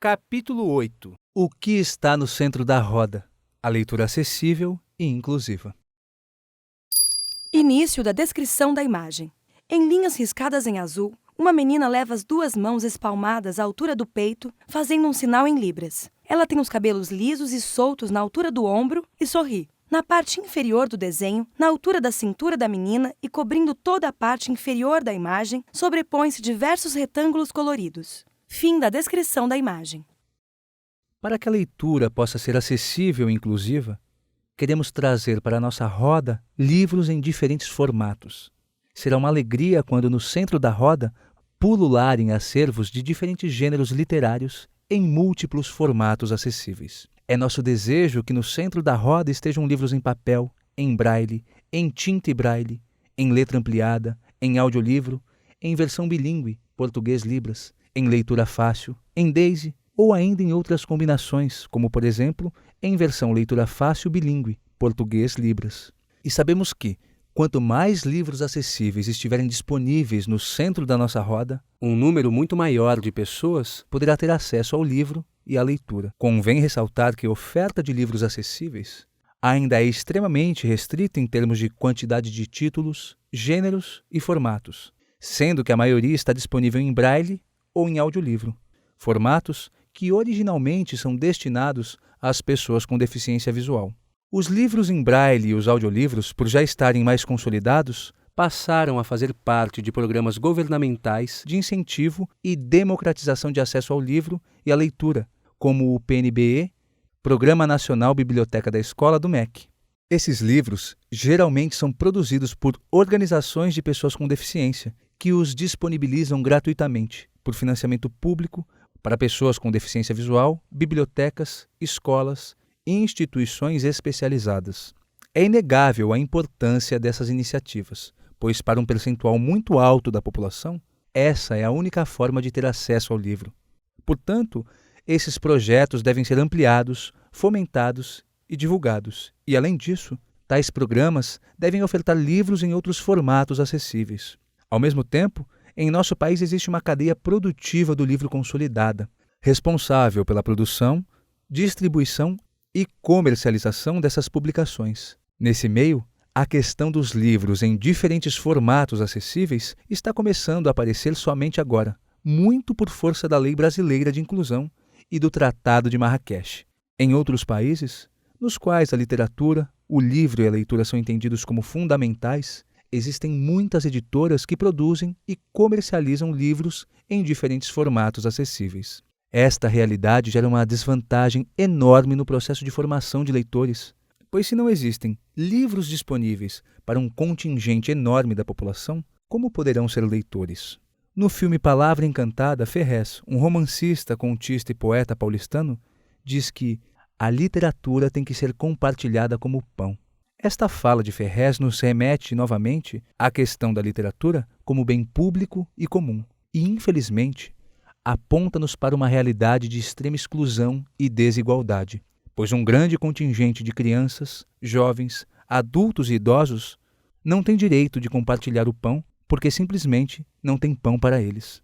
Capítulo 8. O que está no centro da roda? A leitura acessível e inclusiva. Início da descrição da imagem. Em linhas riscadas em azul, uma menina leva as duas mãos espalmadas à altura do peito, fazendo um sinal em libras. Ela tem os cabelos lisos e soltos na altura do ombro e sorri. Na parte inferior do desenho, na altura da cintura da menina e cobrindo toda a parte inferior da imagem, sobrepõem-se diversos retângulos coloridos. Fim da descrição da imagem. Para que a leitura possa ser acessível e inclusiva, queremos trazer para a nossa roda livros em diferentes formatos. Será uma alegria quando no centro da roda pulularem acervos de diferentes gêneros literários em múltiplos formatos acessíveis. É nosso desejo que no centro da roda estejam livros em papel, em braille, em tinta e braille, em letra ampliada, em audiolivro, em versão bilíngue, português-libras, em leitura fácil, em DAISY ou ainda em outras combinações, como por exemplo, em versão leitura fácil bilíngue, português-libras. E sabemos que, quanto mais livros acessíveis estiverem disponíveis no centro da nossa roda, um número muito maior de pessoas poderá ter acesso ao livro e à leitura. Convém ressaltar que a oferta de livros acessíveis ainda é extremamente restrita em termos de quantidade de títulos, gêneros e formatos, sendo que a maioria está disponível em braille ou em audiolivro, formatos que originalmente são destinados às pessoas com deficiência visual. Os livros em braille e os audiolivros, por já estarem mais consolidados, passaram a fazer parte de programas governamentais de incentivo e democratização de acesso ao livro e à leitura, como o PNBE, Programa Nacional Biblioteca da Escola do MEC. Esses livros geralmente são produzidos por organizações de pessoas com deficiência, que os disponibilizam gratuitamente, por financiamento público, para pessoas com deficiência visual, bibliotecas, escolas e instituições especializadas. É inegável a importância dessas iniciativas, pois para um percentual muito alto da população, essa é a única forma de ter acesso ao livro. Portanto, esses projetos devem ser ampliados, fomentados e divulgados. E, além disso, tais programas devem ofertar livros em outros formatos acessíveis. Ao mesmo tempo, em nosso país existe uma cadeia produtiva do livro consolidada, responsável pela produção, distribuição e comercialização dessas publicações. Nesse meio, a questão dos livros em diferentes formatos acessíveis está começando a aparecer somente agora, muito por força da Lei Brasileira de Inclusão e do Tratado de Marrakech. Em outros países, nos quais a literatura, o livro e a leitura são entendidos como fundamentais, existem muitas editoras que produzem e comercializam livros em diferentes formatos acessíveis. Esta realidade gera uma desvantagem enorme no processo de formação de leitores, pois se não existem livros disponíveis para um contingente enorme da população, como poderão ser leitores? No filme Palavra Encantada, Ferrez, um romancista, contista e poeta paulistano, diz que a literatura tem que ser compartilhada como pão. Esta fala de Ferrez nos remete novamente à questão da literatura como bem público e comum, e, infelizmente, aponta-nos para uma realidade de extrema exclusão e desigualdade, pois um grande contingente de crianças, jovens, adultos e idosos não tem direito de compartilhar o pão porque simplesmente não tem pão para eles.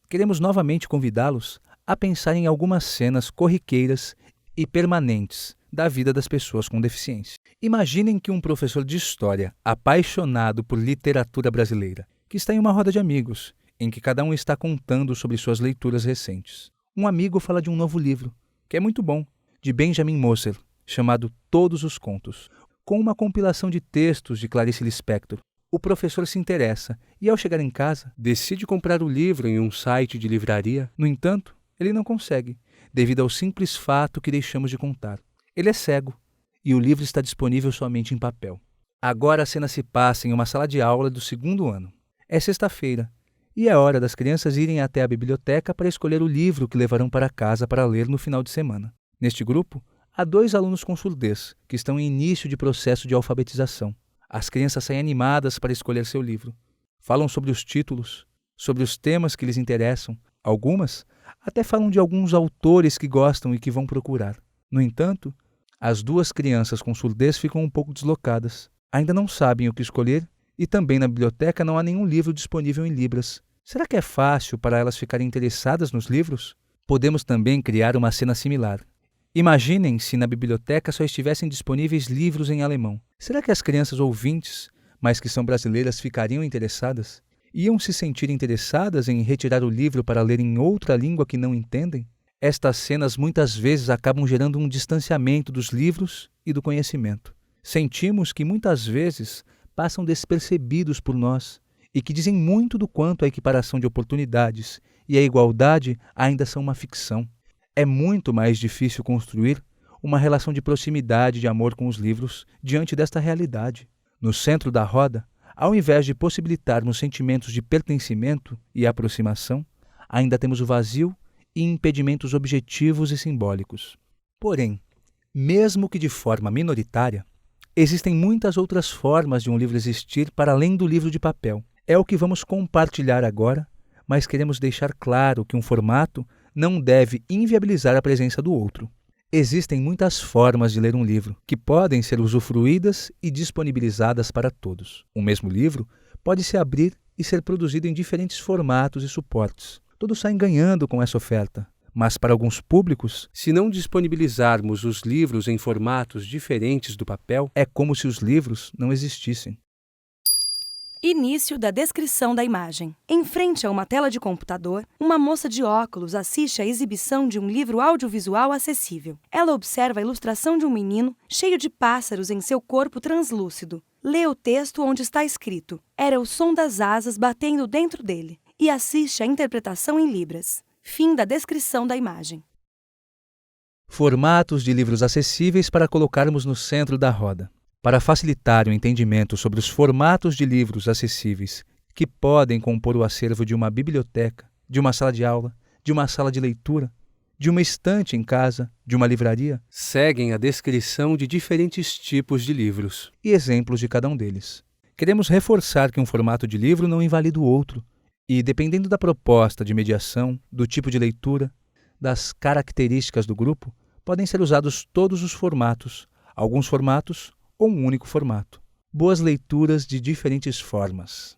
Queremos novamente convidá-los a pensar em algumas cenas corriqueiras e permanentes da vida das pessoas com deficiência. Imaginem que um professor de história, apaixonado por literatura brasileira, que está em uma roda de amigos, em que cada um está contando sobre suas leituras recentes. Um amigo fala de um novo livro, que é muito bom, de Benjamin Moser, chamado Todos os Contos, com uma compilação de textos de Clarice Lispector. O professor se interessa e, ao chegar em casa, decide comprar o livro em um site de livraria. No entanto, ele não consegue, devido ao simples fato que deixamos de contar. Ele é cego e o livro está disponível somente em papel. Agora a cena se passa em uma sala de aula do 2º ano. É sexta-feira e é hora das crianças irem até a biblioteca para escolher o livro que levarão para casa para ler no final de semana. Neste grupo, há 2 alunos com surdez que estão em início de processo de alfabetização. As crianças saem animadas para escolher seu livro. Falam sobre os títulos, sobre os temas que lhes interessam. Algumas até falam de alguns autores que gostam e que vão procurar. No entanto, as 2 crianças com surdez ficam um pouco deslocadas. Ainda não sabem o que escolher e também na biblioteca não há nenhum livro disponível em libras. Será que é fácil para elas ficarem interessadas nos livros? Podemos também criar uma cena similar. Imaginem se na biblioteca só estivessem disponíveis livros em alemão. Será que as crianças ouvintes, mas que são brasileiras, ficariam interessadas? Iam se sentir interessadas em retirar o livro para ler em outra língua que não entendem? Estas cenas muitas vezes acabam gerando um distanciamento dos livros e do conhecimento. Sentimos que muitas vezes passam despercebidos por nós e que dizem muito do quanto a equiparação de oportunidades e a igualdade ainda são uma ficção. É muito mais difícil construir uma relação de proximidade e de amor com os livros diante desta realidade. No centro da roda, ao invés de possibilitarmos sentimentos de pertencimento e aproximação, ainda temos o vazio e impedimentos objetivos e simbólicos. Porém, mesmo que de forma minoritária, existem muitas outras formas de um livro existir para além do livro de papel. É o que vamos compartilhar agora, mas queremos deixar claro que um formato não deve inviabilizar a presença do outro. Existem muitas formas de ler um livro, que podem ser usufruídas e disponibilizadas para todos. O mesmo livro pode se abrir e ser produzido em diferentes formatos e suportes. Todos saem ganhando com essa oferta. Mas para alguns públicos, se não disponibilizarmos os livros em formatos diferentes do papel, é como se os livros não existissem. Início da descrição da imagem. Em frente a uma tela de computador, uma moça de óculos assiste à exibição de um livro audiovisual acessível. Ela observa a ilustração de um menino cheio de pássaros em seu corpo translúcido. Lê o texto onde está escrito: "Era o som das asas batendo dentro dele", e assiste à interpretação em libras. Fim da descrição da imagem. Formatos de livros acessíveis para colocarmos no centro da roda. Para facilitar o entendimento sobre os formatos de livros acessíveis que podem compor o acervo de uma biblioteca, de uma sala de aula, de uma sala de leitura, de uma estante em casa, de uma livraria, seguem a descrição de diferentes tipos de livros e exemplos de cada um deles. Queremos reforçar que um formato de livro não invalida o outro e, dependendo da proposta de mediação, do tipo de leitura, das características do grupo, podem ser usados todos os formatos, alguns formatos ou um único formato. Boas leituras de diferentes formas.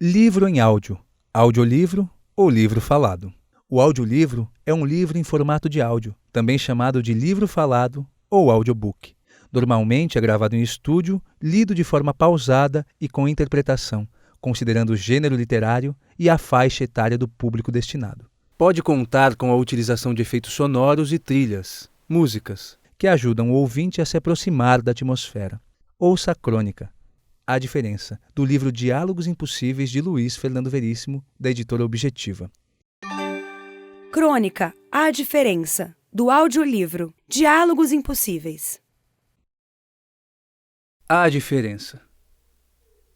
Livro em áudio, audiolivro ou livro falado. O audiolivro é um livro em formato de áudio, também chamado de livro falado ou audiobook. Normalmente é gravado em estúdio, lido de forma pausada e com interpretação, considerando o gênero literário e a faixa etária do público destinado. Pode contar com a utilização de efeitos sonoros e trilhas, músicas, que ajudam o ouvinte a se aproximar da atmosfera. Ouça a crônica, A Diferença, do livro Diálogos Impossíveis de Luiz Fernando Veríssimo, da editora Objetiva. Crônica, A Diferença, do audiolivro Diálogos Impossíveis. A Diferença.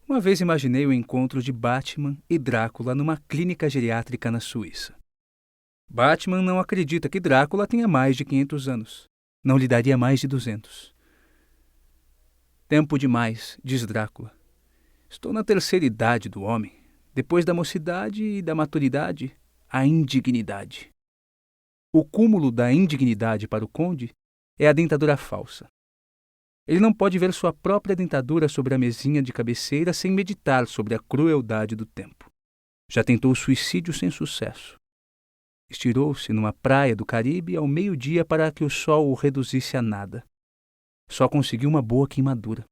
Uma vez imaginei o encontro de Batman e Drácula numa clínica geriátrica na Suíça. Batman não acredita que Drácula tenha mais de 500 anos. Não lhe daria mais de 200. Tempo demais, diz Drácula. Estou na terceira idade do homem. Depois da mocidade e da maturidade, a indignidade. O cúmulo da indignidade para o conde é a dentadura falsa. Ele não pode ver sua própria dentadura sobre a mesinha de cabeceira sem meditar sobre a crueldade do tempo. Já tentou suicídio sem sucesso. Estirou-se numa praia do Caribe ao meio-dia para que o sol o reduzisse a nada. Só conseguiu uma boa queimadura.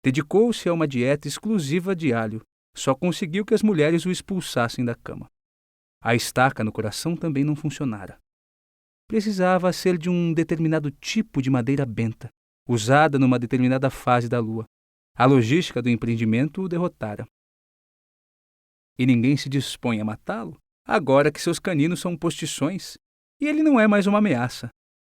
Dedicou-se a uma dieta exclusiva de alho. Só conseguiu que as mulheres o expulsassem da cama. A estaca no coração também não funcionara. Precisava ser de um determinado tipo de madeira benta, usada numa determinada fase da lua. A logística do empreendimento o derrotara. E ninguém se dispõe a matá-lo, agora que seus caninos são postições, e ele não é mais uma ameaça.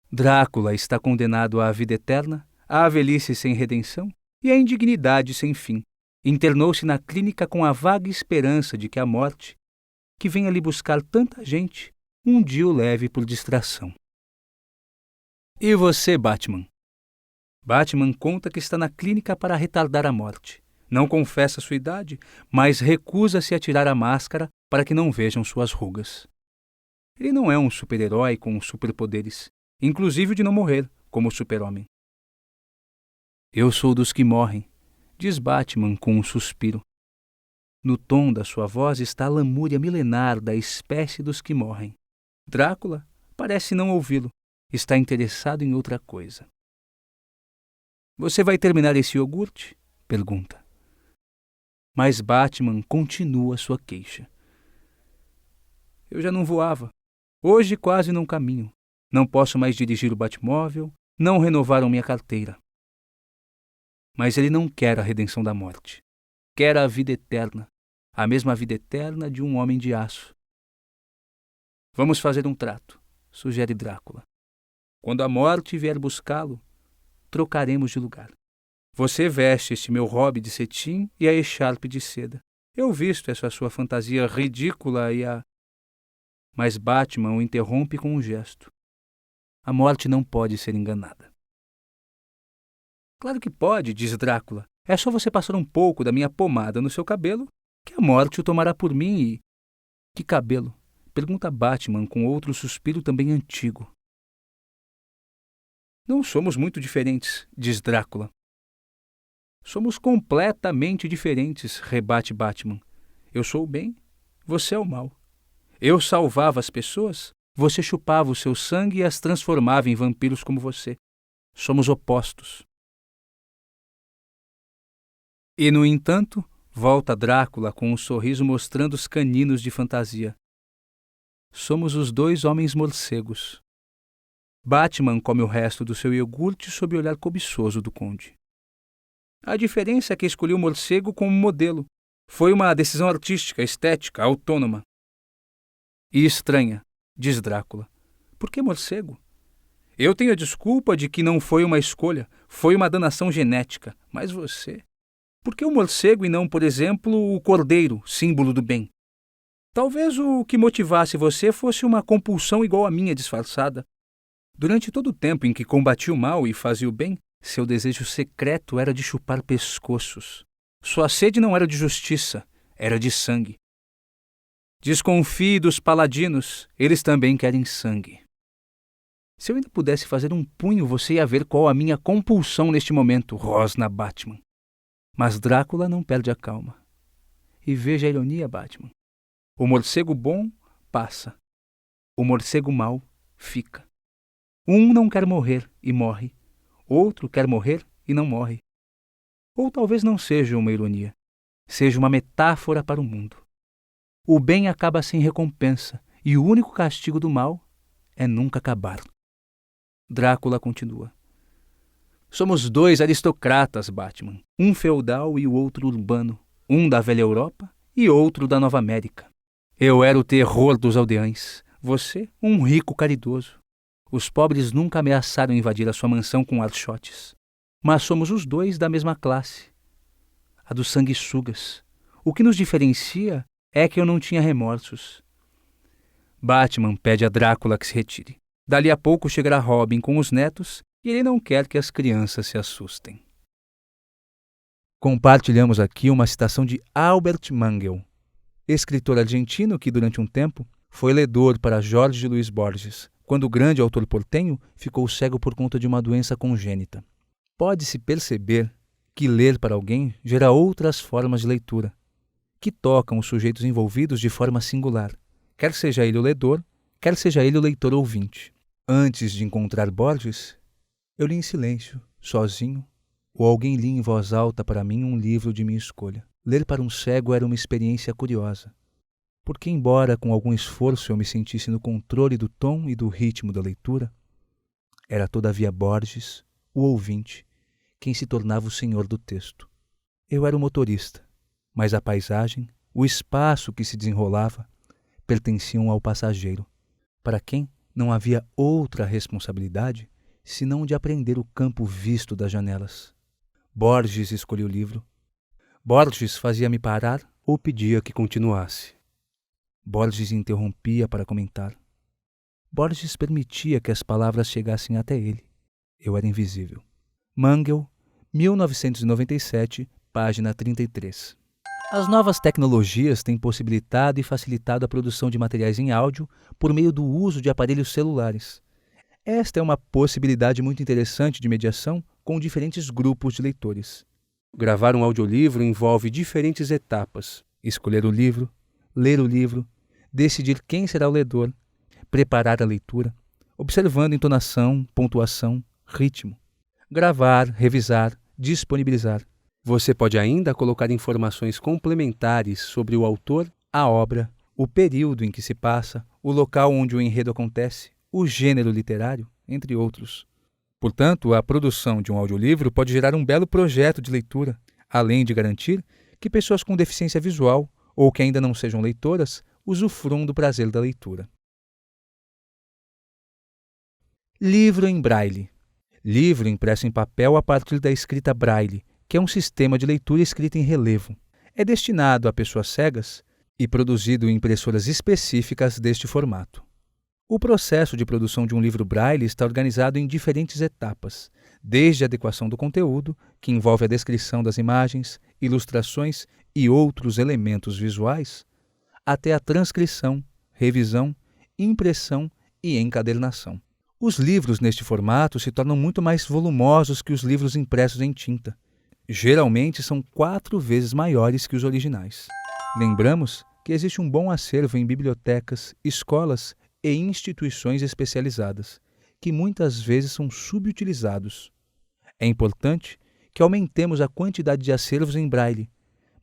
Drácula está condenado à vida eterna, à velhice sem redenção e à indignidade sem fim. Internou-se na clínica com a vaga esperança de que a morte, que vem ali buscar tanta gente, um dia o leve por distração. E você, Batman? Batman conta que está na clínica para retardar a morte. Não confessa sua idade, mas recusa-se a tirar a máscara para que não vejam suas rugas. Ele não é um super-herói com superpoderes, inclusive o de não morrer, como o super-homem. Eu sou dos que morrem, diz Batman com um suspiro. No tom da sua voz está a lamúria milenar da espécie dos que morrem. Drácula parece não ouvi-lo. Está interessado em outra coisa. Você vai terminar esse iogurte? Pergunta. Mas Batman continua sua queixa. Eu já não voava. Hoje quase não caminho. Não posso mais dirigir o Batmóvel. Não renovaram minha carteira. Mas ele não quer a redenção da morte. Quer a vida eterna. A mesma vida eterna de um homem de aço. Vamos fazer um trato, sugere Drácula. Quando a morte vier buscá-lo, trocaremos de lugar. Você veste este meu robe de cetim e a echarpe de seda. Eu visto essa sua fantasia ridícula e a... Mas Batman o interrompe com um gesto. A morte não pode ser enganada. Claro que pode, diz Drácula. É só você passar um pouco da minha pomada no seu cabelo que a morte o tomará por mim e... Que cabelo? Pergunta Batman com outro suspiro também antigo. Não somos muito diferentes, diz Drácula. Somos completamente diferentes, rebate Batman. Eu sou o bem, você é o mal. Eu salvava as pessoas, você chupava o seu sangue e as transformava em vampiros como você. Somos opostos. E, no entanto, volta Drácula com um sorriso mostrando os caninos de fantasia. Somos os dois homens morcegos. Batman come o resto do seu iogurte sob o olhar cobiçoso do conde. A diferença é que escolhi o morcego como modelo. Foi uma decisão artística, estética, autônoma. E estranha, diz Drácula. Por que morcego? Eu tenho a desculpa de que não foi uma escolha, foi uma danação genética. Mas você... Por que o morcego e não, por exemplo, o cordeiro, símbolo do bem? Talvez o que motivasse você fosse uma compulsão igual à minha disfarçada. Durante todo o tempo em que combati o mal e fazia o bem, seu desejo secreto era de chupar pescoços. Sua sede não era de justiça, era de sangue. Desconfie dos paladinos, eles também querem sangue. Se eu ainda pudesse fazer um punho, você ia ver qual a minha compulsão neste momento, rosna Batman. Mas Drácula não perde a calma. E veja a ironia, Batman. O morcego bom passa. O morcego mau fica. Um não quer morrer e morre. Outro quer morrer e não morre. Ou talvez não seja uma ironia. Seja uma metáfora para o mundo. O bem acaba sem recompensa e o único castigo do mal é nunca acabar. Drácula continua. Somos dois aristocratas, Batman. Um feudal e o outro urbano. Um da velha Europa e outro da Nova América. Eu era o terror dos aldeães. Você, um rico caridoso. Os pobres nunca ameaçaram invadir a sua mansão com archotes. Mas somos os dois da mesma classe. A dos sanguessugas. O que nos diferencia é que eu não tinha remorsos. Batman pede a Drácula que se retire. Dali a pouco chegará Robin com os netos e ele não quer que as crianças se assustem. Compartilhamos aqui uma citação de Albert Mangel, escritor argentino que, durante um tempo, foi ledor para Jorge Luiz Borges, quando o grande autor portenho ficou cego por conta de uma doença congênita. Pode-se perceber que ler para alguém gera outras formas de leitura, que tocam os sujeitos envolvidos de forma singular, quer seja ele o ledor, quer seja ele o leitor ouvinte. Antes de encontrar Borges, eu li em silêncio, sozinho, ou alguém lia em voz alta para mim um livro de minha escolha. Ler para um cego era uma experiência curiosa, porque embora com algum esforço eu me sentisse no controle do tom e do ritmo da leitura, era todavia Borges, o ouvinte, quem se tornava o senhor do texto. Eu era o motorista, mas a paisagem, o espaço que se desenrolava, pertenciam ao passageiro, para quem não havia outra responsabilidade senão de aprender o campo visto das janelas. Borges escolhia o livro. Borges fazia-me parar ou pedia que continuasse. Borges interrompia para comentar. Borges permitia que as palavras chegassem até ele. Eu era invisível. Mangel, 1997, página 33. As novas tecnologias têm possibilitado e facilitado a produção de materiais em áudio por meio do uso de aparelhos celulares. Esta é uma possibilidade muito interessante de mediação com diferentes grupos de leitores. Gravar um audiolivro envolve diferentes etapas. escolher o livro, ler o livro, decidir quem será o ledor, preparar a leitura, observando entonação, pontuação, ritmo, gravar, revisar, disponibilizar. Você pode ainda colocar informações complementares sobre o autor, a obra, o período em que se passa, o local onde o enredo acontece, o gênero literário, entre outros. Portanto, a produção de um audiolivro pode gerar um belo projeto de leitura, além de garantir que pessoas com deficiência visual ou que ainda não sejam leitoras usufruam do prazer da leitura. Livro em Braille. Livro impresso em papel a partir da escrita Braille, que é um sistema de leitura escrita em relevo. É destinado a pessoas cegas e produzido em impressoras específicas deste formato. O processo de produção de um livro Braille está organizado em diferentes etapas, desde a adequação do conteúdo, que envolve a descrição das imagens, ilustrações e outros elementos visuais, até a transcrição, revisão, impressão e encadernação. Os livros neste formato se tornam muito mais volumosos que os livros impressos em tinta. Geralmente são 4 vezes maiores que os originais. Lembramos que existe um bom acervo em bibliotecas, escolas e instituições especializadas, que muitas vezes são subutilizados. É importante que aumentemos a quantidade de acervos em Braille,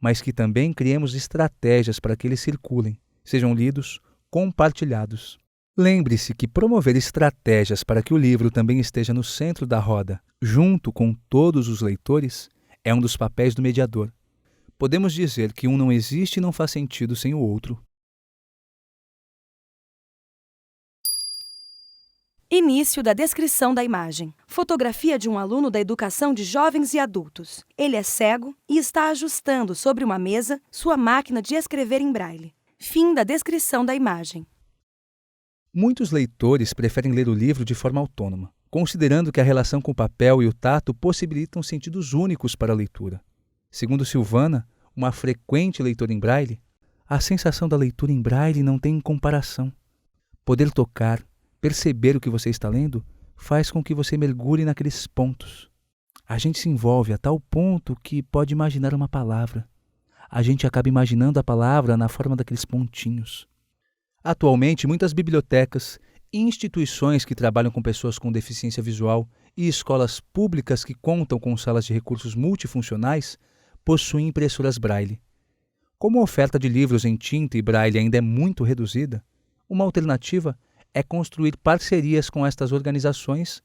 mas que também criemos estratégias para que eles circulem, sejam lidos, compartilhados. Lembre-se que promover estratégias para que o livro também esteja no centro da roda, junto com todos os leitores, é um dos papéis do mediador. Podemos dizer que um não existe e não faz sentido sem o outro. Início da descrição da imagem. Fotografia de um aluno da educação de jovens e adultos. Ele é cego e está ajustando sobre uma mesa sua máquina de escrever em Braille. Fim da descrição da imagem. Muitos leitores preferem ler o livro de forma autônoma, considerando que a relação com o papel e o tato possibilitam sentidos únicos para a leitura. Segundo Silvana, uma frequente leitora em Braille, a sensação da leitura em Braille não tem comparação. Poder tocar, perceber o que você está lendo, faz com que você mergulhe naqueles pontos. A gente se envolve a tal ponto que pode imaginar uma palavra. A gente acaba imaginando a palavra na forma daqueles pontinhos. Atualmente, muitas bibliotecas, instituições que trabalham com pessoas com deficiência visual e escolas públicas que contam com salas de recursos multifuncionais possuem impressoras Braille. Como a oferta de livros em tinta e Braille ainda é muito reduzida, uma alternativa é construir parcerias com estas organizações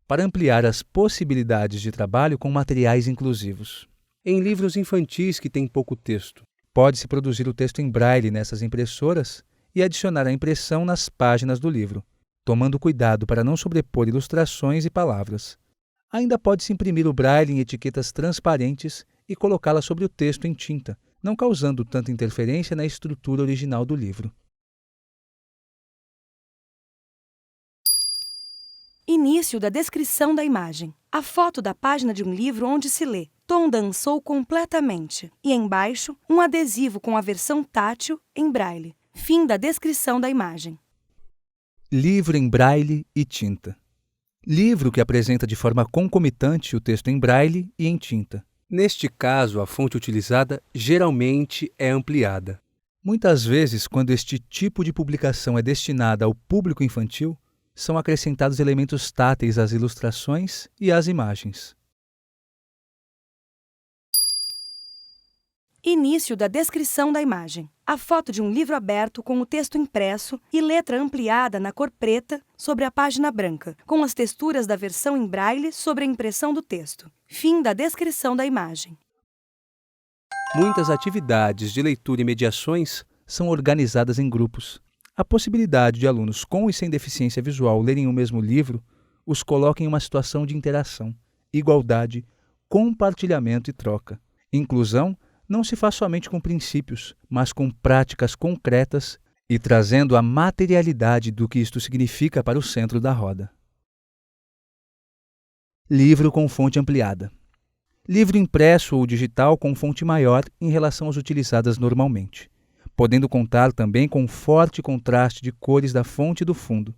para ampliar as possibilidades de trabalho com materiais inclusivos. Em livros infantis que têm pouco texto, pode-se produzir o texto em Braille nessas impressoras e adicionar a impressão nas páginas do livro, tomando cuidado para não sobrepor ilustrações e palavras. Ainda pode-se imprimir o Braille em etiquetas transparentes e colocá-la sobre o texto em tinta, não causando tanta interferência na estrutura original do livro. Início da descrição da imagem. A foto da página de um livro onde se lê Tom dançou completamente e embaixo um adesivo com a versão tátil em Braille. Fim da descrição da imagem. Livro em Braille e tinta. Livro que apresenta de forma concomitante o texto em Braille e em tinta. Neste caso, a fonte utilizada geralmente é ampliada. Muitas vezes, quando este tipo de publicação é destinada ao público infantil, são acrescentados elementos táteis às ilustrações e às imagens. Início da descrição da imagem. A foto de um livro aberto com o texto impresso e letra ampliada na cor preta sobre a página branca, com as texturas da versão em Braille sobre a impressão do texto. Fim da descrição da imagem. Muitas atividades de leitura e mediações são organizadas em grupos. A possibilidade de alunos com e sem deficiência visual lerem o mesmo livro os coloca em uma situação de interação, igualdade, compartilhamento e troca. Inclusão não se faz somente com princípios, mas com práticas concretas e trazendo a materialidade do que isto significa para o centro da roda. Livro com fonte ampliada. Livro impresso ou digital com fonte maior em relação às utilizadas normalmente, podendo contar também com forte contraste de cores da fonte e do fundo.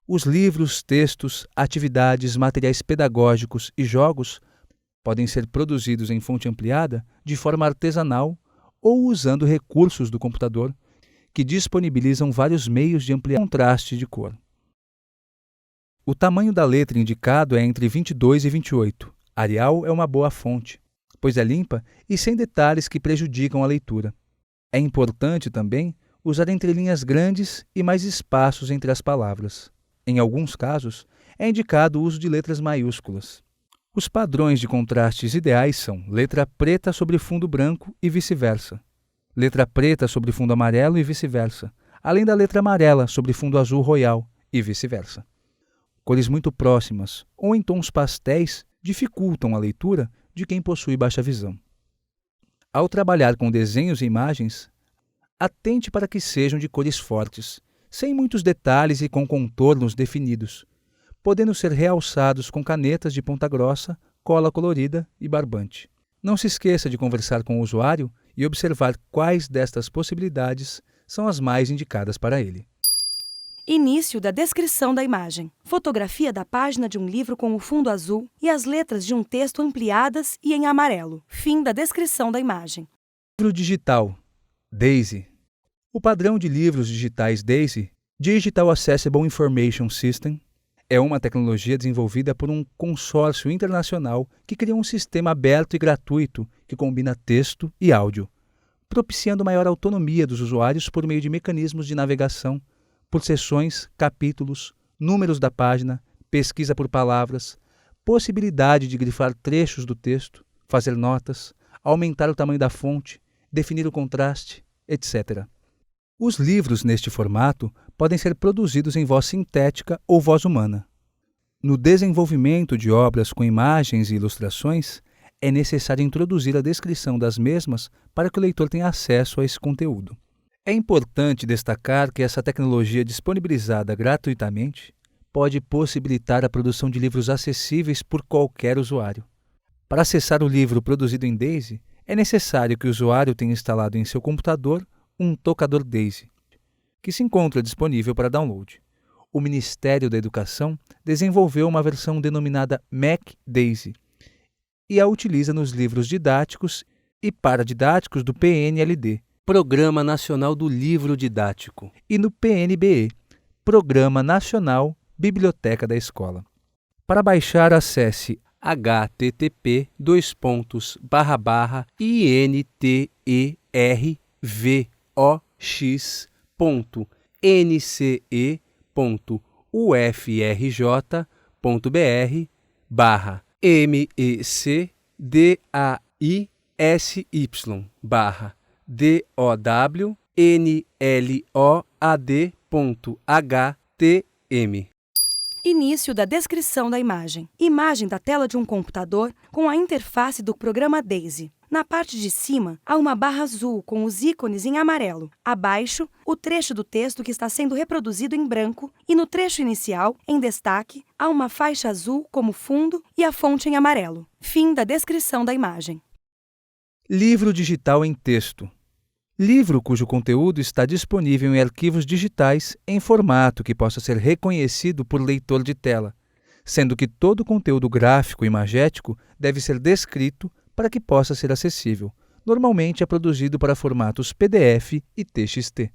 Os livros, textos, atividades, materiais pedagógicos e jogos podem ser produzidos em fonte ampliada de forma artesanal ou usando recursos do computador que disponibilizam vários meios de ampliar o contraste de cor. O tamanho da letra indicado é entre 22 e 28. Arial é uma boa fonte, pois é limpa e sem detalhes que prejudicam a leitura. É importante também usar entrelinhas grandes e mais espaços entre as palavras. Em alguns casos, é indicado o uso de letras maiúsculas. Os padrões de contrastes ideais são letra preta sobre fundo branco e vice-versa, letra preta sobre fundo amarelo e vice-versa, além da letra amarela sobre fundo azul royal e vice-versa. Cores muito próximas ou em tons pastéis dificultam a leitura de quem possui baixa visão. Ao trabalhar com desenhos e imagens, atente para que sejam de cores fortes, sem muitos detalhes e com contornos definidos, podendo ser realçados com canetas de ponta grossa, cola colorida e barbante. Não se esqueça de conversar com o usuário e observar quais destas possibilidades são as mais indicadas para ele. Início da descrição da imagem. Fotografia da página de um livro com o fundo azul e as letras de um texto ampliadas e em amarelo. Fim da descrição da imagem. Livro digital. DAISY. O padrão de livros digitais DAISY, Digital Accessible Information System, é uma tecnologia desenvolvida por um consórcio internacional que criou um sistema aberto e gratuito que combina texto e áudio, propiciando maior autonomia dos usuários por meio de mecanismos de navegação, por seções, capítulos, números da página, pesquisa por palavras, possibilidade de grifar trechos do texto, fazer notas, aumentar o tamanho da fonte, definir o contraste, etc. Os livros neste formato podem ser produzidos em voz sintética ou voz humana. No desenvolvimento de obras com imagens e ilustrações, é necessário introduzir a descrição das mesmas para que o leitor tenha acesso a esse conteúdo. É importante destacar que essa tecnologia disponibilizada gratuitamente pode possibilitar a produção de livros acessíveis por qualquer usuário. Para acessar o livro produzido em DAISY, é necessário que o usuário tenha instalado em seu computador um tocador DAISY, que se encontra disponível para download. O Ministério da Educação desenvolveu uma versão denominada Mac DAISY e a utiliza nos livros didáticos e paradidáticos do PNLD, Programa Nacional do Livro Didático, e no PNBE, Programa Nacional Biblioteca da Escola. Para baixar, acesse http://mec.ufrj.br/MIC-DAISY.htm. Início da descrição da imagem. Imagem da tela de um computador com a interface do programa DAISY. Na parte de cima, há uma barra azul com os ícones em amarelo. Abaixo, o trecho do texto que está sendo reproduzido em branco e no trecho inicial, em destaque, há uma faixa azul como fundo e a fonte em amarelo. Fim da descrição da imagem. Livro digital em texto. Livro cujo conteúdo está disponível em arquivos digitais em formato que possa ser reconhecido por leitor de tela, sendo que todo o conteúdo gráfico e imagético deve ser descrito para que possa ser acessível. Normalmente é produzido para formatos PDF e TXT.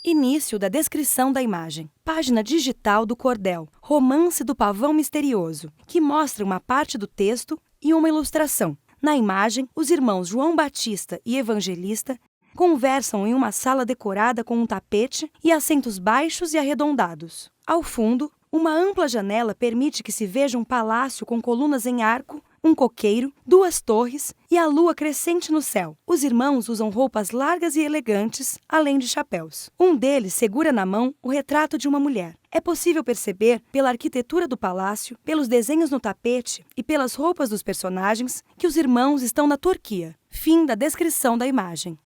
Início da descrição da imagem. Página digital do Cordel, Romance do Pavão Misterioso, que mostra uma parte do texto e uma ilustração. Na imagem, os irmãos João Batista e Evangelista conversam em uma sala decorada com um tapete e assentos baixos e arredondados. Ao fundo, uma ampla janela permite que se veja um palácio com colunas em arco, um coqueiro, 2 torres e a lua crescente no céu. Os irmãos usam roupas largas e elegantes, além de chapéus. Um deles segura na mão o retrato de uma mulher. É possível perceber, pela arquitetura do palácio, pelos desenhos no tapete e pelas roupas dos personagens, que os irmãos estão na Turquia. Fim da descrição da imagem.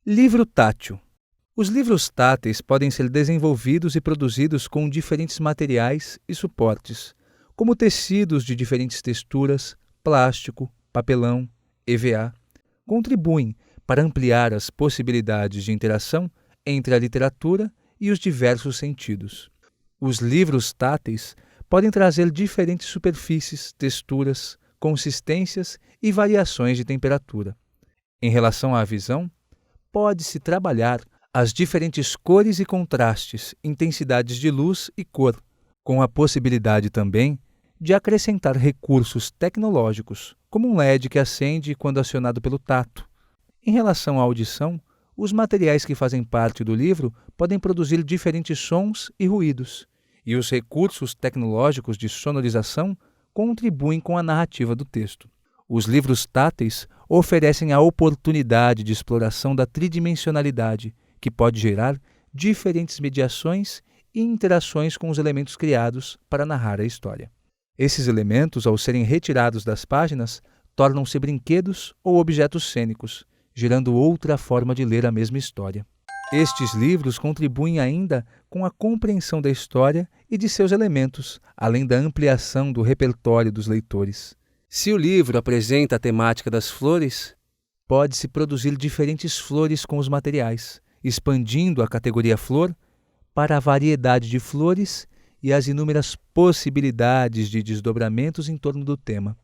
Livro tátil. Os livros táteis podem ser desenvolvidos e produzidos com diferentes materiais e suportes, como tecidos de diferentes texturas, plástico, papelão, EVA. Contribuem para ampliar as possibilidades de interação entre a literatura e os diversos sentidos. Os livros táteis podem trazer diferentes superfícies, texturas, consistências e variações de temperatura. Em relação à visão, pode-se trabalhar as diferentes cores e contrastes, intensidades de luz e cor, com a possibilidade também de acrescentar recursos tecnológicos, como um LED que acende quando acionado pelo tato. Em relação à audição, os materiais que fazem parte do livro podem produzir diferentes sons e ruídos, e os recursos tecnológicos de sonorização contribuem com a narrativa do texto. Os livros táteis oferecem a oportunidade de exploração da tridimensionalidade, que pode gerar diferentes mediações e interações com os elementos criados para narrar a história. Esses elementos, ao serem retirados das páginas, tornam-se brinquedos ou objetos cênicos, gerando outra forma de ler a mesma história. Estes livros contribuem ainda com a compreensão da história e de seus elementos, além da ampliação do repertório dos leitores. Se o livro apresenta a temática das flores, pode-se produzir diferentes flores com os materiais, expandindo a categoria flor para a variedade de flores e as inúmeras possibilidades de desdobramentos em torno do tema.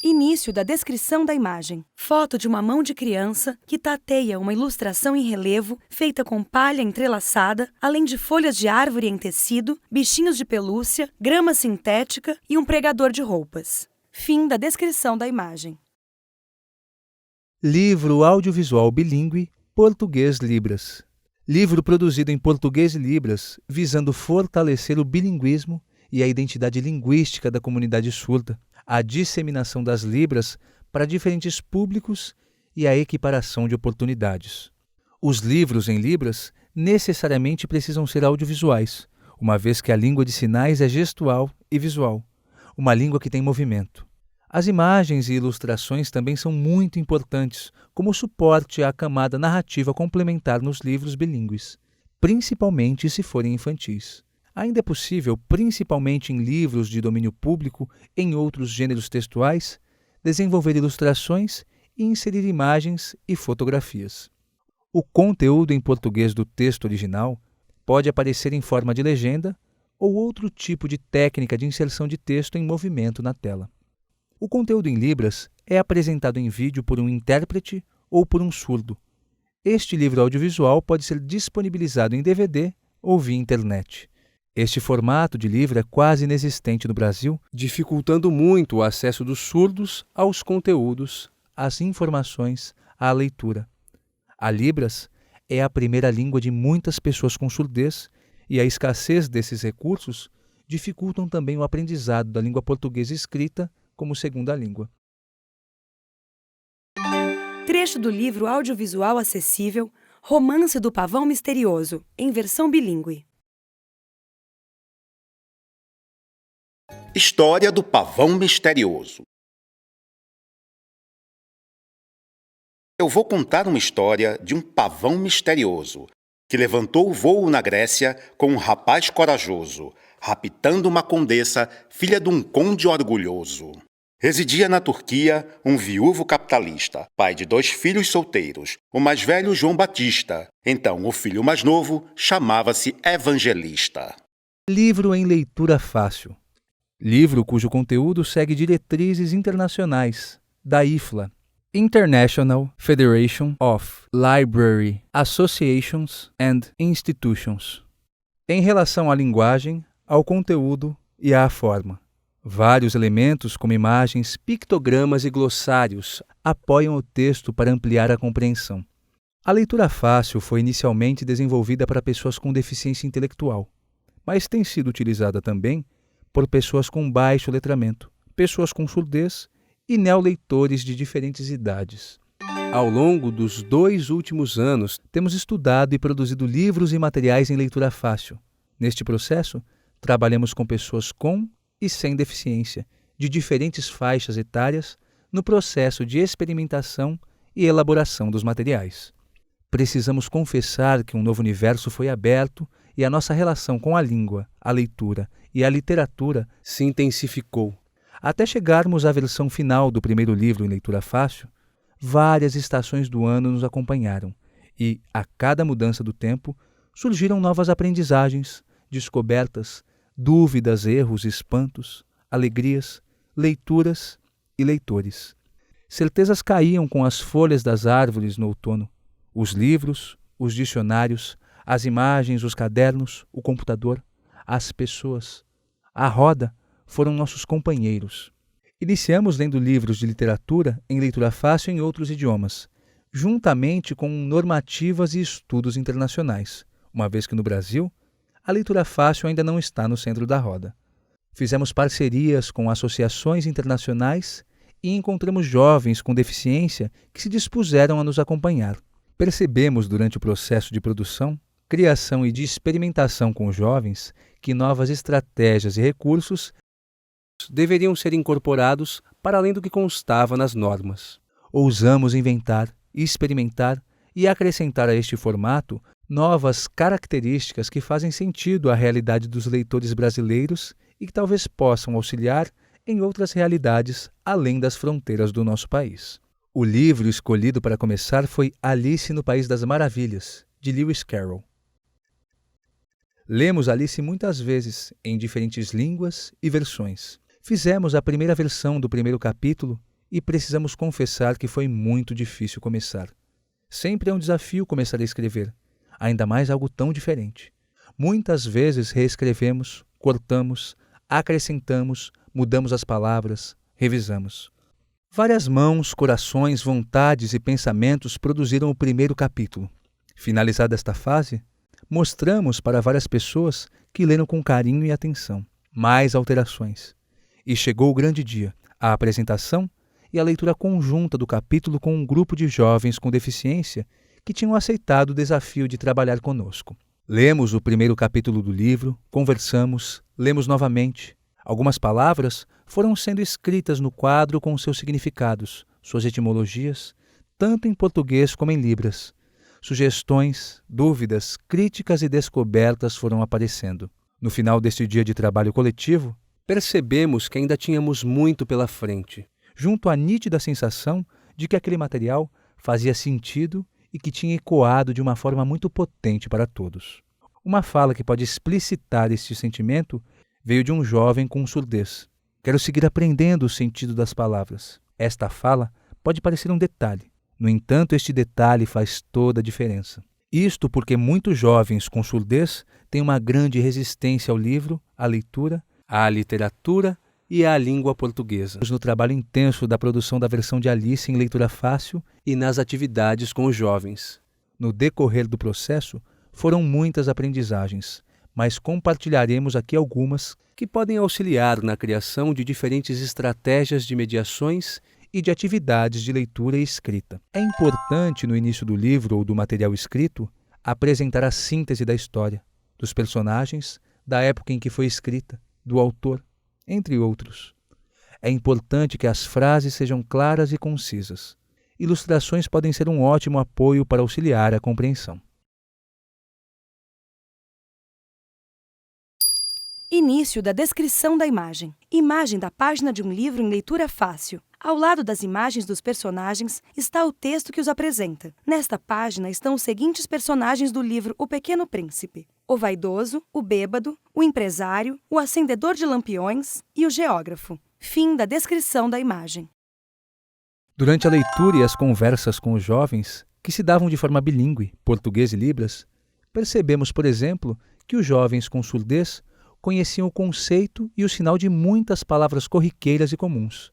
Início da descrição da imagem. Foto de uma mão de criança que tateia uma ilustração em relevo feita com palha entrelaçada, além de folhas de árvore em tecido, bichinhos de pelúcia, grama sintética e um pregador de roupas. Fim da descrição da imagem. Livro audiovisual bilíngue Português-Libras. Livro produzido em português e libras, visando fortalecer o bilinguismo e a identidade linguística da comunidade surda, a disseminação das libras para diferentes públicos e a equiparação de oportunidades. Os livros em libras necessariamente precisam ser audiovisuais, uma vez que a língua de sinais é gestual e visual, uma língua que tem movimento. As imagens e ilustrações também são muito importantes como suporte à camada narrativa complementar nos livros bilíngues, principalmente se forem infantis. Ainda é possível, principalmente em livros de domínio público, em outros gêneros textuais, desenvolver ilustrações e inserir imagens e fotografias. O conteúdo em português do texto original pode aparecer em forma de legenda ou outro tipo de técnica de inserção de texto em movimento na tela. O conteúdo em libras é apresentado em vídeo por um intérprete ou por um surdo. Este livro audiovisual pode ser disponibilizado em DVD ou via internet. Este formato de livro é quase inexistente no Brasil, dificultando muito o acesso dos surdos aos conteúdos, às informações, à leitura. A Libras é a primeira língua de muitas pessoas com surdez e a escassez desses recursos dificultam também o aprendizado da língua portuguesa escrita como segunda língua. Trecho do livro audiovisual acessível Romance do Pavão Misterioso, em versão bilíngue. História do Pavão Misterioso. Eu vou contar uma história de um pavão misterioso que levantou o voo na Grécia com um rapaz corajoso, raptando uma condessa, filha de um conde orgulhoso. Residia na Turquia um viúvo capitalista, pai de 2 filhos solteiros, o mais velho João Batista. Então, o filho mais novo chamava-se Evangelista. Livro em leitura fácil. Livro cujo conteúdo segue diretrizes internacionais da IFLA, International Federation of Library Associations and Institutions, em relação à linguagem, ao conteúdo e à forma. Vários elementos, como imagens, pictogramas e glossários, apoiam o texto para ampliar a compreensão. A leitura fácil foi inicialmente desenvolvida para pessoas com deficiência intelectual, mas tem sido utilizada também por pessoas com baixo letramento, pessoas com surdez e neoleitores de diferentes idades. Ao longo dos 2 últimos anos, temos estudado e produzido livros e materiais em leitura fácil. Neste processo, trabalhamos com pessoas com e sem deficiência, de diferentes faixas etárias, no processo de experimentação e elaboração dos materiais. Precisamos confessar que um novo universo foi aberto e a nossa relação com a língua, a leitura e a literatura se intensificou. Até chegarmos à versão final do primeiro livro em leitura fácil, várias estações do ano nos acompanharam e, a cada mudança do tempo, surgiram novas aprendizagens, descobertas, dúvidas, erros, espantos, alegrias, leituras e leitores. Certezas caíam com as folhas das árvores no outono. Os livros, os dicionários, as imagens, os cadernos, o computador, as pessoas, a roda foram nossos companheiros. Iniciamos lendo livros de literatura em leitura fácil em outros idiomas, juntamente com normativas e estudos internacionais, uma vez que no Brasil a leitura fácil ainda não está no centro da roda. Fizemos parcerias com associações internacionais e encontramos jovens com deficiência que se dispuseram a nos acompanhar. Percebemos durante o processo de produção, criação e de experimentação com os jovens que novas estratégias e recursos deveriam ser incorporados para além do que constava nas normas. Ousamos inventar, experimentar e acrescentar a este formato novas características que fazem sentido à realidade dos leitores brasileiros e que talvez possam auxiliar em outras realidades além das fronteiras do nosso país. O livro escolhido para começar foi Alice no País das Maravilhas, de Lewis Carroll. Lemos Alice muitas vezes, em diferentes línguas e versões. Fizemos a primeira versão do primeiro capítulo e precisamos confessar que foi muito difícil começar. Sempre é um desafio começar a escrever, ainda mais algo tão diferente. Muitas vezes reescrevemos, cortamos, acrescentamos, mudamos as palavras, revisamos. Várias mãos, corações, vontades e pensamentos produziram o primeiro capítulo. Finalizada esta fase, mostramos para várias pessoas que leram com carinho e atenção. Mais alterações. E chegou o grande dia, a apresentação e a leitura conjunta do capítulo com um grupo de jovens com deficiência que tinham aceitado o desafio de trabalhar conosco. Lemos o primeiro capítulo do livro, conversamos, lemos novamente. Algumas palavras foram sendo escritas no quadro com seus significados, suas etimologias, tanto em português como em libras. Sugestões, dúvidas, críticas e descobertas foram aparecendo. No final deste dia de trabalho coletivo, percebemos que ainda tínhamos muito pela frente, junto à nítida sensação de que aquele material fazia sentido e que tinha ecoado de uma forma muito potente para todos. Uma fala que pode explicitar este sentimento veio de um jovem com surdez. Quero seguir aprendendo o sentido das palavras. Esta fala pode parecer um detalhe. No entanto, este detalhe faz toda a diferença. Isto porque muitos jovens com surdez têm uma grande resistência ao livro, à leitura, à literatura e à língua portuguesa. No trabalho intenso da produção da versão de Alice em leitura fácil e nas atividades com os jovens. No decorrer do processo, foram muitas aprendizagens, mas compartilharemos aqui algumas que podem auxiliar na criação de diferentes estratégias de mediações e de atividades de leitura e escrita. É importante, no início do livro ou do material escrito, apresentar a síntese da história, dos personagens, da época em que foi escrita, do autor, entre outros. É importante que as frases sejam claras e concisas. Ilustrações podem ser um ótimo apoio para auxiliar a compreensão. Início da descrição da imagem. Imagem da página de um livro em leitura fácil. Ao lado das imagens dos personagens está o texto que os apresenta. Nesta página estão os seguintes personagens do livro O Pequeno Príncipe: o vaidoso, o bêbado, o empresário, o acendedor de lampiões e o geógrafo. Fim da descrição da imagem. Durante a leitura e as conversas com os jovens, que se davam de forma bilíngue, português e libras, percebemos, por exemplo, que os jovens com surdez conheciam o conceito e o sinal de muitas palavras corriqueiras e comuns,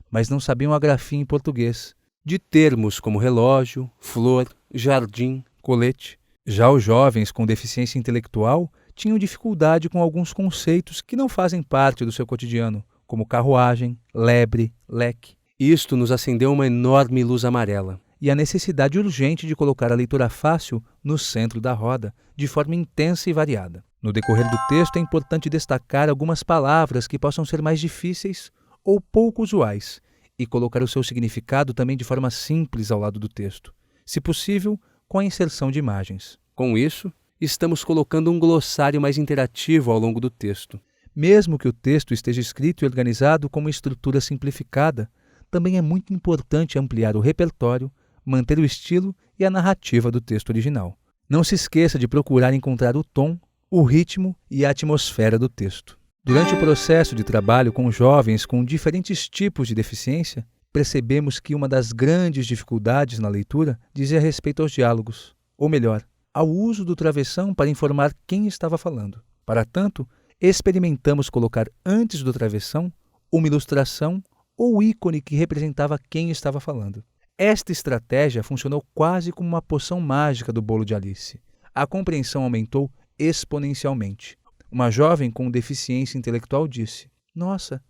mas não sabiam a grafia em português, de termos como relógio, flor, jardim, colete. Já os jovens com deficiência intelectual tinham dificuldade com alguns conceitos que não fazem parte do seu cotidiano, como carruagem, lebre, leque. Isto nos acendeu uma enorme luz amarela e a necessidade urgente de colocar a leitura fácil no centro da roda, de forma intensa e variada. No decorrer do texto é importante destacar algumas palavras que possam ser mais difíceis ou pouco usuais e colocar o seu significado também de forma simples ao lado do texto, se possível, com a inserção de imagens. Com isso, estamos colocando um glossário mais interativo ao longo do texto. Mesmo que o texto esteja escrito e organizado com uma estrutura simplificada, também é muito importante ampliar o repertório, manter o estilo e a narrativa do texto original. Não se esqueça de procurar encontrar o tom, o ritmo e a atmosfera do texto. Durante o processo de trabalho com jovens com diferentes tipos de deficiência, percebemos que uma das grandes dificuldades na leitura dizia respeito aos diálogos, ou melhor, ao uso do travessão para informar quem estava falando. Para tanto, experimentamos colocar antes do travessão uma ilustração ou ícone que representava quem estava falando. Esta estratégia funcionou quase como uma poção mágica do bolo de Alice. A compreensão aumentou exponencialmente. Uma jovem com deficiência intelectual disse: "Nossa,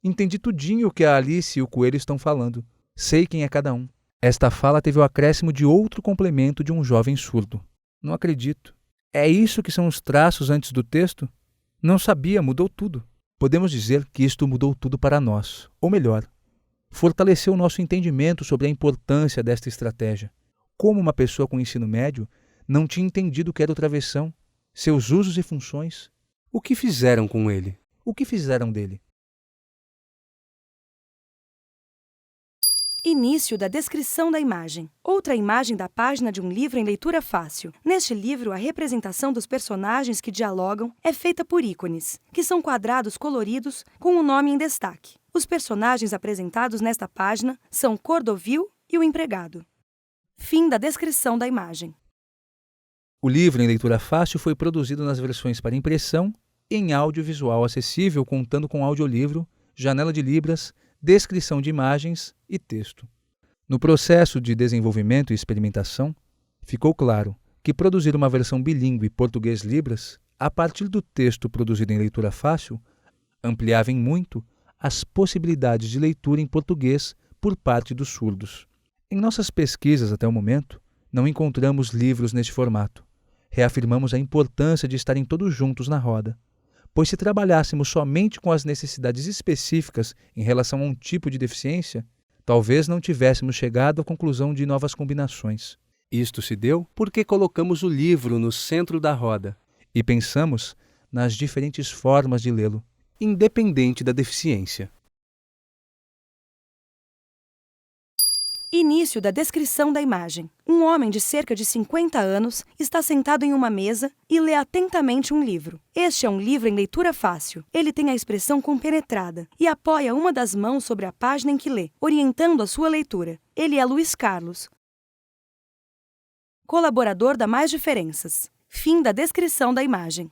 entendi tudinho o que a Alice e o coelho estão falando. Sei quem é cada um." Esta fala teve o acréscimo de outro complemento de um jovem surdo. "Não acredito. É isso que são os traços antes do texto? Não sabia, mudou tudo." Podemos dizer que isto mudou tudo para nós, ou melhor, fortaleceu o nosso entendimento sobre a importância desta estratégia. Como uma pessoa com ensino médio não tinha entendido o que era o travessão, seus usos e funções. O que fizeram com ele? O que fizeram dele? Início da descrição da imagem. Outra imagem da página de um livro em leitura fácil. Neste livro, a representação dos personagens que dialogam é feita por ícones, que são quadrados coloridos com o nome em destaque. Os personagens apresentados nesta página são Cordovil e o empregado. Fim da descrição da imagem. O livro em leitura fácil foi produzido nas versões para impressão e em audiovisual acessível, contando com audiolivro, janela de libras, descrição de imagens e texto. No processo de desenvolvimento e experimentação, ficou claro que produzir uma versão bilíngue português-libras, a partir do texto produzido em leitura fácil, ampliava em muito as possibilidades de leitura em português por parte dos surdos. Em nossas pesquisas até o momento, não encontramos livros neste formato. Reafirmamos a importância de estarem todos juntos na roda, pois se trabalhássemos somente com as necessidades específicas em relação a um tipo de deficiência, talvez não tivéssemos chegado à conclusão de novas combinações. Isto se deu porque colocamos o livro no centro da roda e pensamos nas diferentes formas de lê-lo, independente da deficiência. Início da descrição da imagem. Um homem de cerca de 50 anos está sentado em uma mesa e lê atentamente um livro. Este é um livro em leitura fácil. Ele tem a expressão compenetrada e apoia uma das mãos sobre a página em que lê, orientando a sua leitura. Ele é Luiz Carlos, colaborador da Mais Diferenças. Fim da descrição da imagem.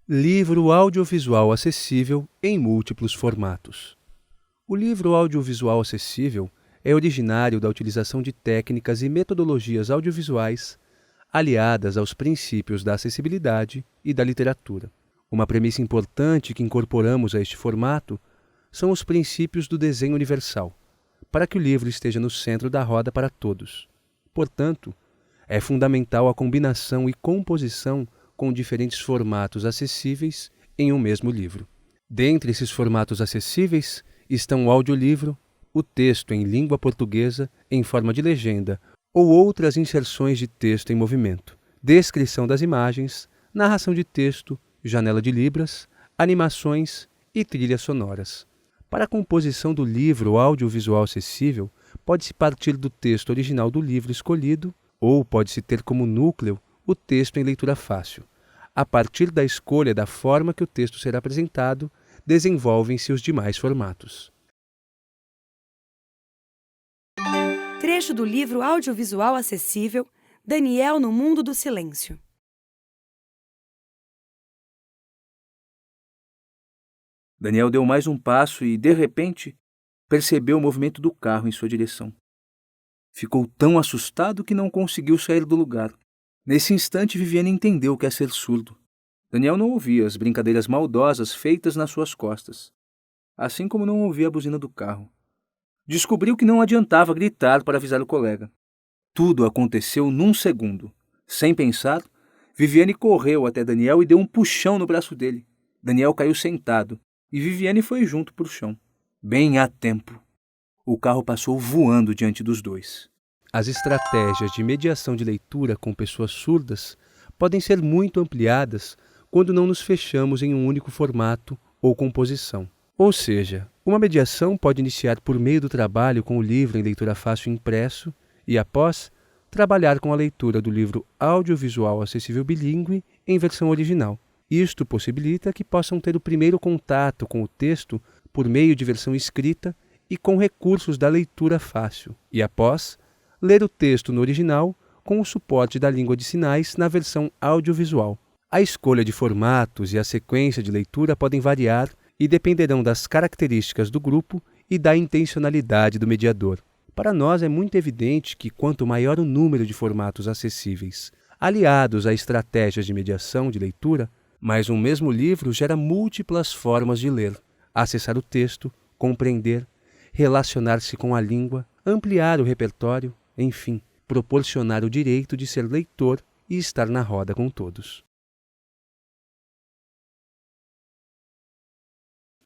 Livro audiovisual acessível em múltiplos formatos. O livro audiovisual acessível é originário da utilização de técnicas e metodologias audiovisuais aliadas aos princípios da acessibilidade e da literatura. Uma premissa importante que incorporamos a este formato são os princípios do desenho universal, para que o livro esteja no centro da roda para todos. Portanto, é fundamental a combinação e composição com diferentes formatos acessíveis em um mesmo livro. Dentre esses formatos acessíveis estão o audiolivro, o texto em língua portuguesa em forma de legenda ou outras inserções de texto em movimento, descrição das imagens, narração de texto, janela de libras, animações e trilhas sonoras. Para a composição do livro audiovisual acessível, pode-se partir do texto original do livro escolhido ou pode-se ter como núcleo o texto em leitura fácil. A partir da escolha da forma que o texto será apresentado, desenvolvem-se os demais formatos. Trecho do livro audiovisual acessível Daniel no Mundo do Silêncio. Daniel deu mais um passo e, de repente, percebeu o movimento do carro em sua direção. Ficou tão assustado que não conseguiu sair do lugar. Nesse instante, Viviane entendeu o que é ser surdo. Daniel não ouvia as brincadeiras maldosas feitas nas suas costas, assim como não ouvia a buzina do carro. Descobriu que não adiantava gritar para avisar o colega. Tudo aconteceu num segundo. Sem pensar, Viviane correu até Daniel e deu um puxão no braço dele. Daniel caiu sentado e Viviane foi junto para o chão. Bem a tempo. O carro passou voando diante dos dois. As estratégias de mediação de leitura com pessoas surdas podem ser muito ampliadas quando não nos fechamos em um único formato ou composição. Ou seja, uma mediação pode iniciar por meio do trabalho com o livro em leitura fácil impresso e, após, trabalhar com a leitura do livro audiovisual acessível bilíngue em versão original. Isto possibilita que possam ter o primeiro contato com o texto por meio de versão escrita e com recursos da leitura fácil, e após, ler o texto no original com o suporte da língua de sinais na versão audiovisual. A escolha de formatos e a sequência de leitura podem variar e dependerão das características do grupo e da intencionalidade do mediador. Para nós é muito evidente que quanto maior o número de formatos acessíveis, aliados a estratégias de mediação de leitura, mais um mesmo livro gera múltiplas formas de ler, acessar o texto, compreender, relacionar-se com a língua, ampliar o repertório, enfim, proporcionar o direito de ser leitor e estar na roda com todos.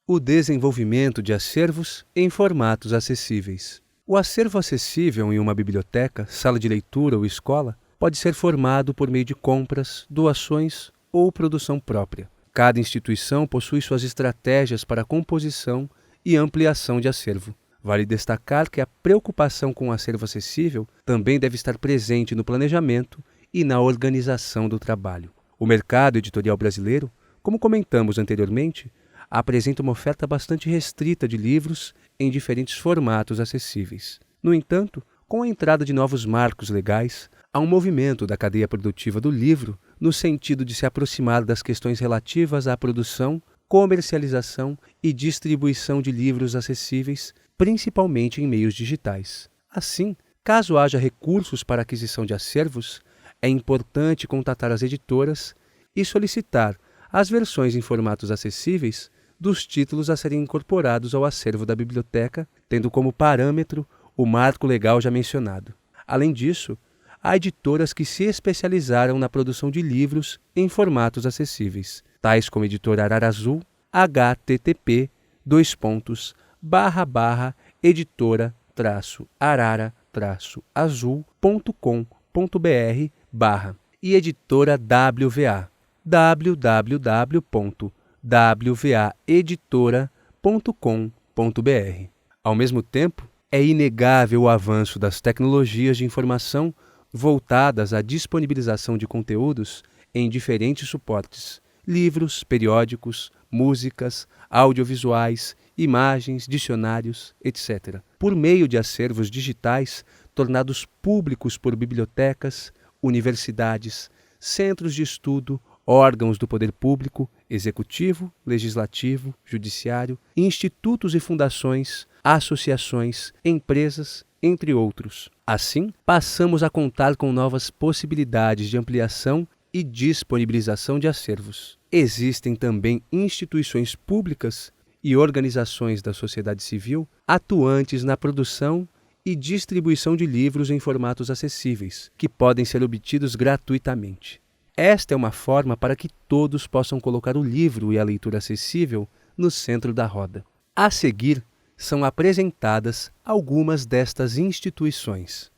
O desenvolvimento de acervos em formatos acessíveis. O acervo acessível em uma biblioteca, sala de leitura ou escola pode ser formado por meio de compras, doações ou produção própria. Cada instituição possui suas estratégias para a composição e ampliação de acervo. Vale destacar que a preocupação com o acervo acessível também deve estar presente no planejamento e na organização do trabalho. O mercado editorial brasileiro, como comentamos anteriormente, apresenta uma oferta bastante restrita de livros em diferentes formatos acessíveis. No entanto, com a entrada de novos marcos legais, há um movimento da cadeia produtiva do livro no sentido de se aproximar das questões relativas à produção, comercialização e distribuição de livros acessíveis, principalmente em meios digitais. Assim, caso haja recursos para aquisição de acervos, é importante contatar as editoras e solicitar as versões em formatos acessíveis dos títulos a serem incorporados ao acervo da biblioteca, tendo como parâmetro o marco legal já mencionado. Além disso, há editoras que se especializaram na produção de livros em formatos acessíveis, tais como a editora Ararazul, http://editora-arara-azul.com.br/ e editora WVA, www.waeditora.com.br. Ao mesmo tempo, é inegável o avanço das tecnologias de informação voltadas à disponibilização de conteúdos em diferentes suportes: livros, periódicos, músicas, audiovisuais, imagens, dicionários, etc., por meio de acervos digitais tornados públicos por bibliotecas, universidades, centros de estudo, órgãos do poder público, executivo, legislativo, judiciário, institutos e fundações, associações, empresas, entre outros. Assim, passamos a contar com novas possibilidades de ampliação e disponibilização de acervos. Existem também instituições públicas e organizações da sociedade civil atuantes na produção e distribuição de livros em formatos acessíveis, que podem ser obtidos gratuitamente. Esta é uma forma para que todos possam colocar o livro e a leitura acessível no centro da roda. A seguir, são apresentadas algumas destas instituições.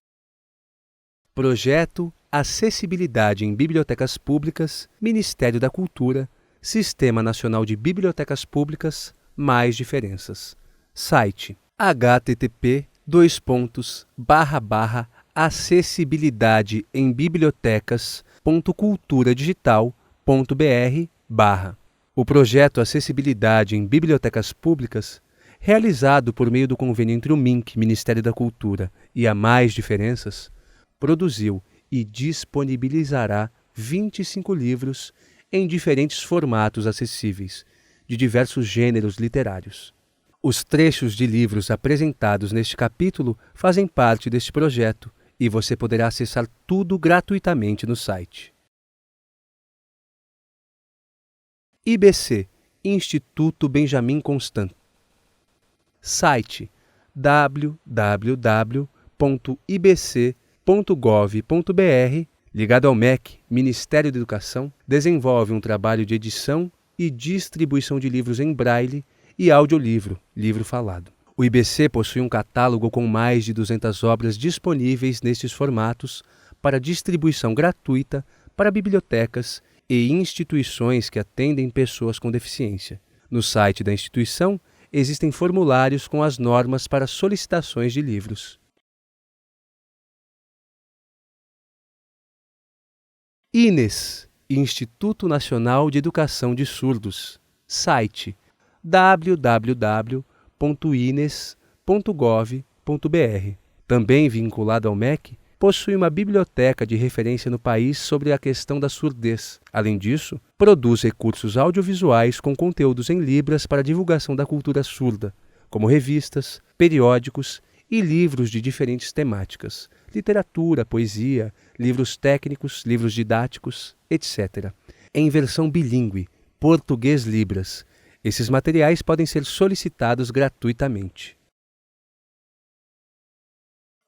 Projeto Acessibilidade em Bibliotecas Públicas, Ministério da Cultura, Sistema Nacional de Bibliotecas Públicas, mais diferenças. Site http://acessibilidadeembibliotecas.culturadigital.br/. O projeto Acessibilidade em Bibliotecas Públicas, realizado por meio do convênio entre o MINC, Ministério da Cultura, e a Mais Diferenças, produziu e disponibilizará 25 livros em diferentes formatos acessíveis, de diversos gêneros literários. Os trechos de livros apresentados neste capítulo fazem parte deste projeto e você poderá acessar tudo gratuitamente no site. IBC, Instituto Benjamin Constant. Site www.ibc.gov.br, ligado ao MEC, Ministério da Educação, desenvolve um trabalho de edição e distribuição de livros em braille e audiolivro, livro falado. O IBC possui um catálogo com mais de 200 obras disponíveis nestes formatos para distribuição gratuita para bibliotecas e instituições que atendem pessoas com deficiência. No site da instituição, existem formulários com as normas para solicitações de livros. INES, Instituto Nacional de Educação de Surdos. Site www.ines.gov.br. Também vinculado ao MEC, possui uma biblioteca de referência no país sobre a questão da surdez. Além disso, produz recursos audiovisuais com conteúdos em Libras para divulgação da cultura surda, como revistas, periódicos e livros de diferentes temáticas, literatura, poesia, livros técnicos, livros didáticos, etc. Em versão bilíngue, português-Libras. Esses materiais podem ser solicitados gratuitamente.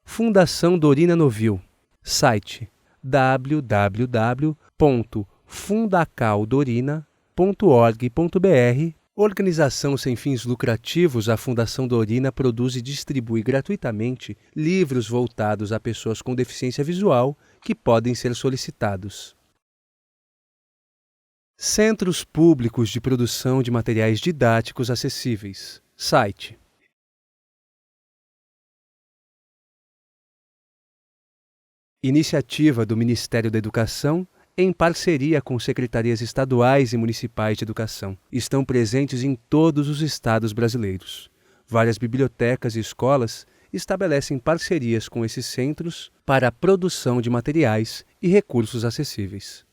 Fundação Dorina Novil. Site www.fundacaldorina.org.br. Organização sem fins lucrativos, a Fundação Dorina produz e distribui gratuitamente livros voltados a pessoas com deficiência visual que podem ser solicitados. Centros Públicos de Produção de Materiais Didáticos Acessíveis. Site iniciativa do Ministério da Educação em parceria com secretarias estaduais e municipais de educação. Estão presentes em todos os estados brasileiros. Várias bibliotecas e escolas estabelecem parcerias com esses centros para a produção de materiais e recursos acessíveis.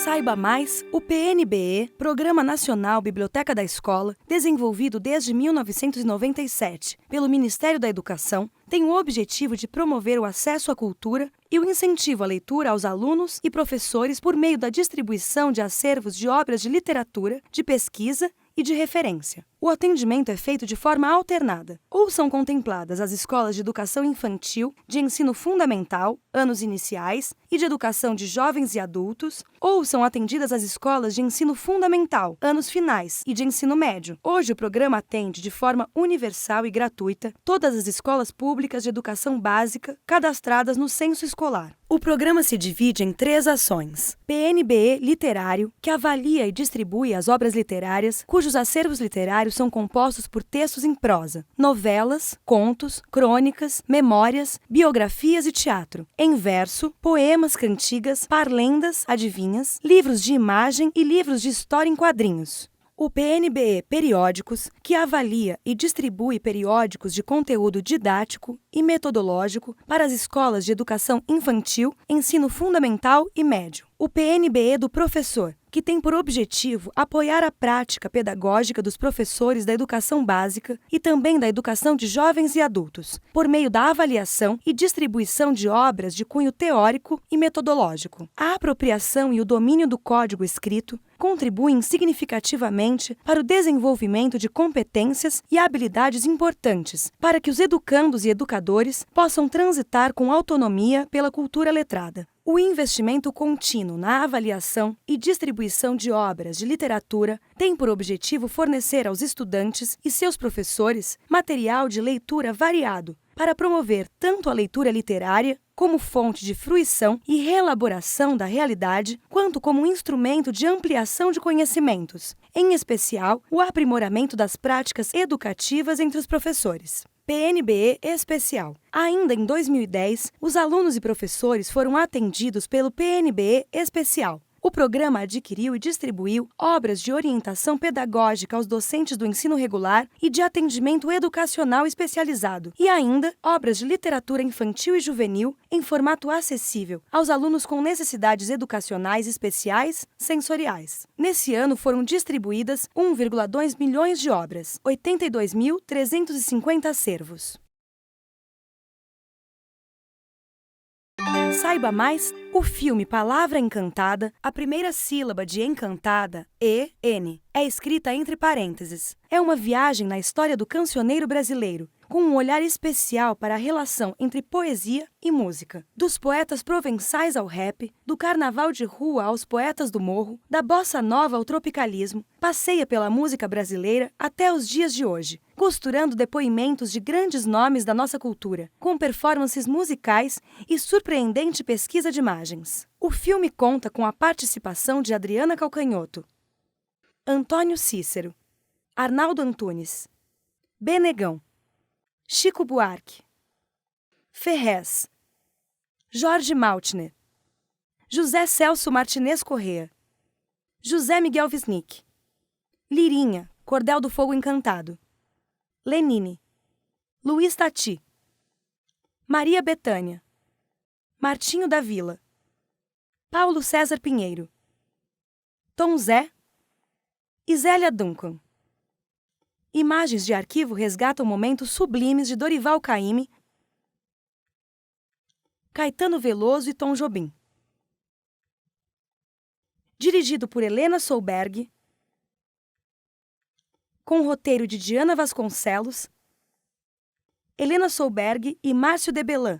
Saiba mais, o PNBE, Programa Nacional Biblioteca da Escola, desenvolvido desde 1997 pelo Ministério da Educação, tem o objetivo de promover o acesso à cultura e o incentivo à leitura aos alunos e professores por meio da distribuição de acervos de obras de literatura, de pesquisa e de referência. O atendimento é feito de forma alternada. Ou são contempladas as escolas de educação infantil, de ensino fundamental, anos iniciais, e de educação de jovens e adultos, ou são atendidas as escolas de ensino fundamental, anos finais e de ensino médio. Hoje o programa atende de forma universal e gratuita todas as escolas públicas de educação básica cadastradas no censo escolar. O programa se divide em 3 ações. PNBE Literário, que avalia e distribui as obras literárias, cujos acervos literários são compostos por textos em prosa, novelas, contos, crônicas, memórias, biografias e teatro. Em verso, poemas, cantigas, parlendas, adivinhas, livros de imagem e livros de história em quadrinhos. O PNBE Periódicos, que avalia e distribui periódicos de conteúdo didático e metodológico para as escolas de educação infantil, ensino fundamental e médio. O PNBE do Professor, que tem por objetivo apoiar a prática pedagógica dos professores da educação básica e também da educação de jovens e adultos, por meio da avaliação e distribuição de obras de cunho teórico e metodológico. A apropriação e o domínio do código escrito contribuem significativamente para o desenvolvimento de competências e habilidades importantes para que os educandos e educadores possam transitar com autonomia pela cultura letrada. O investimento contínuo na avaliação e distribuição de obras de literatura tem por objetivo fornecer aos estudantes e seus professores material de leitura variado, para promover tanto a leitura literária como fonte de fruição e reelaboração da realidade, quanto como um instrumento de ampliação de conhecimentos, em especial o aprimoramento das práticas educativas entre os professores. PNBE Especial. Ainda em 2010, os alunos e professores foram atendidos pelo PNBE Especial. O programa adquiriu e distribuiu obras de orientação pedagógica aos docentes do ensino regular e de atendimento educacional especializado, e ainda obras de literatura infantil e juvenil em formato acessível aos alunos com necessidades educacionais especiais sensoriais. Nesse ano foram distribuídas 1,2 milhões de obras, 82.350 acervos. Saiba mais, o filme Palavra Encantada, a primeira sílaba de encantada, E-N, é escrita entre parênteses. É uma viagem na história do cancioneiro brasileiro, com um olhar especial para a relação entre poesia e música. Dos poetas provençais ao rap, do carnaval de rua aos poetas do morro, da bossa nova ao tropicalismo, passeia pela música brasileira até os dias de hoje, costurando depoimentos de grandes nomes da nossa cultura, com performances musicais e surpreendente pesquisa de imagens. O filme conta com a participação de Adriana Calcanhoto, Antônio Cícero, Arnaldo Antunes, Benegão, Chico Buarque, Ferrez, Jorge Maltner, José Celso Martinez Corrêa, José Miguel Wisnik, Lirinha, Cordel do Fogo Encantado, Lenine, Luiz Tati, Maria Bethânia, Martinho da Vila, Paulo César Pinheiro, Tom Zé e Zélia Duncan. Imagens de arquivo resgatam momentos sublimes de Dorival Caymmi, Caetano Veloso e Tom Jobim. Dirigido por Helena Solberg, com roteiro de Diana Vasconcelos, Helena Solberg e Márcio Debelan,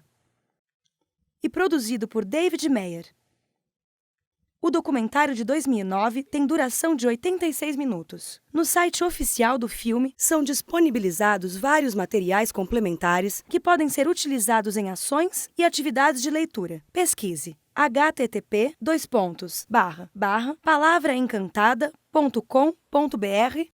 e produzido por David Meyer. O documentário de 2009 tem duração de 86 minutos. No site oficial do filme são disponibilizados vários materiais complementares que podem ser utilizados em ações e atividades de leitura. Pesquise http://palavraencantada.com.br